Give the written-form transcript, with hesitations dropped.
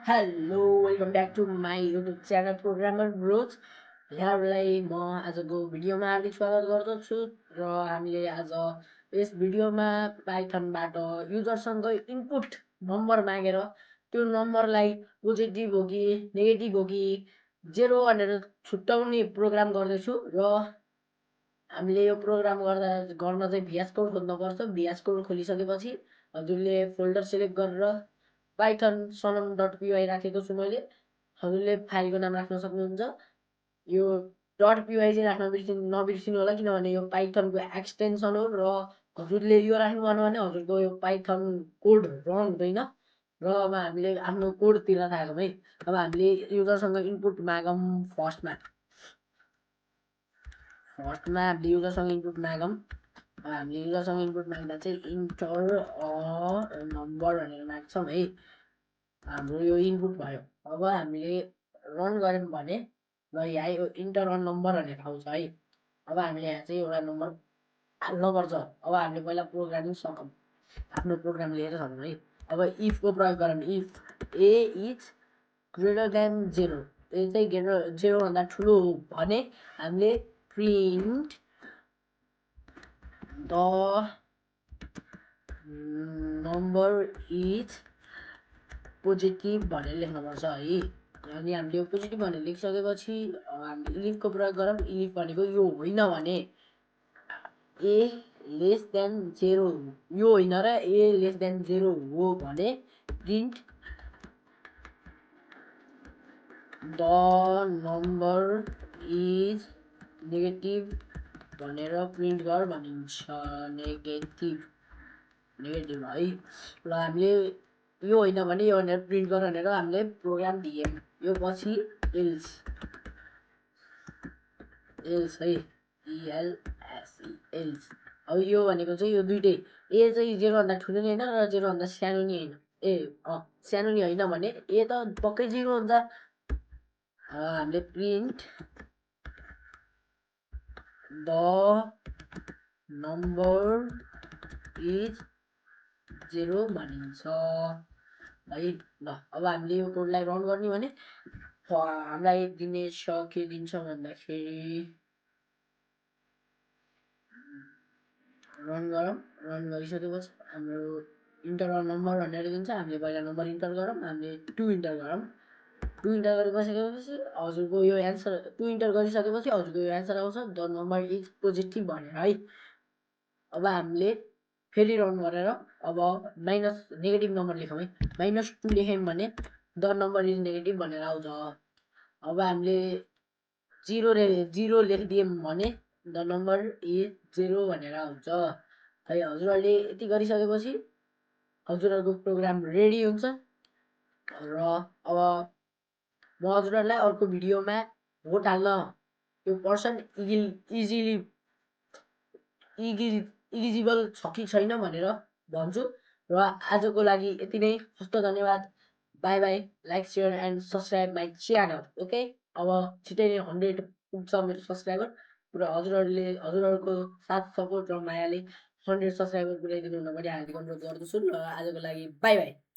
Hello welcome back to my YouTube channel programmer bros. यहाँहरूलाई म आजको भिडियोमा हार्दिक स्वागत गर्दछु र हामीले आज यस भिडियोमा पाइथनबाट युजरसँग इनपुट नम्बर मागेर त्यो नम्बरलाई पोजिटिभ हो कि नेगेटिभ हो कि जेरो भनेर छुट्याउने प्रोग्राम गर्दैछु। र हामीले यो प्रोग्राम गर्न चाहिँ भिएस कोड खोज्नुपर्छ। भिएस कोड खोलिसकेपछि हजुरले फोल्डर सेलेक्ट गरेर पाइथन sonam.py राखेको छु मैले। हजुरले फाइलको नाम राख्न सक्नुहुन्छ। यो .py चाहिँ राख्न नबिर्सिनु होला, किनभने यो पाइथनको एक्सटेन्सन हो र हजुरले यो राख्नुभयो भने हजुरको यो पाइथन कोड रन हुँदैन। र अब हामीले आफ्नो कोडतिर थालौँ है। अब हामीले युजरसँग इनपुट मागौँ। फर्स्टमा हामीले युजरसँग इनपुट मागौँ। हामीले युजरसँग इनपुट माग्दा चाहिँ इन्टर अ नम्बर भनेर माग्छौँ है। हाम्रो यो इनपुट भयो। अब हामीले रन गऱ्यौँ भने ल यहाँ यो इन्टर अ नम्बर भनेर आउँछ है। अब हामीले यहाँ चाहिँ एउटा नम्बर हाल्नुपर्छ। अब हामीले पहिला प्रोग्रामिङ सकौँ, आफ्नो प्रोग्राम लिएर सकौँ है। अब इफको प्रयोग गरौँ। If a is greater than zero, a चाहिँ जेरोभन्दा ठुलो हो भने हामीले print the number is positive भनेर लेख्नुपर्छ है। अनि हामीले यो पोजिटिभ भनेर लेखिसकेपछि हामीले इलिफको प्रयोग गरौँ। इलिफ भनेको यो होइन भने ए लेस देन जेरो, यो होइन र ए लेस देन जेरो हो भने print the number is negative भनेर प्रिन्ट गर भनिन्छ। नेगेटिभ है। र हामीले यो होइन भने यो भनेर प्रिन्ट गर भनेर हामीले प्रोग्राम दियौँ। यो पछि एल्स है, एल्स। अब यो भनेको चाहिँ यो दुइटै ए चाहिँ जेरोभन्दा ठुलो नि होइन र जेरोभन्दा सानो नि होइन। सानो नि होइन भने ए त पक्कै जेरो हुन्छ। हामीले print the number is zero भनिन्छ है। ल अब हामीले यो कोडलाई रन गर्ने भने हामीलाई के दिन्छ भन्दाखेरि रन गरौँ। रन गरिसकेपछि हाम्रो इन्टर नम्बर भनेर दिन्छ। हामीले पहिला नम्बर इन्टर गरौँ। हामीले 2 इन्टर गरौँ। 2 इन्टर गरिसकेपछि हजुरको यो एन्सर 2 इन्टर गरिसकेपछि हजुरको यो एन्सर आउँछ द नम्बर इज पोजिटिभ भनेर है। अब हामीले फेरि रन गरेर अब माइनस नेगेटिभ नम्बर लेखौँ है। -2 लेख्यौँ भने द नम्बर इज नेगेटिभ भनेर आउँछ। अब हामीले जिरो लेखिदियौँ भने द नम्बर इज जेरो भनेर आउँछ है। हजुरहरूले यति गरिसकेपछि हजुरहरूको प्रोग्राम रेडी हुन्छ। र अब म हजुरहरूलाई अर्को भिडियोमा भोट हाल्न यो पर्सन इलिजिबल छ कि छैन भनेर भन्छु। र आजको लागि यति नै। हस्त धन्यवाद। By by. Like share and subscribe my channel. Okay. अब छिटै नै 100 पुग्छ मेरो सब्सक्राइबर। र हजुरहरूको साथ सपोर्ट र मायाले 100 सब्सक्राइबर पुऱ्याइदिनु हुन पनि हार्दिक अनुरोध गर्दछु। र आजको लागि बाई बाई।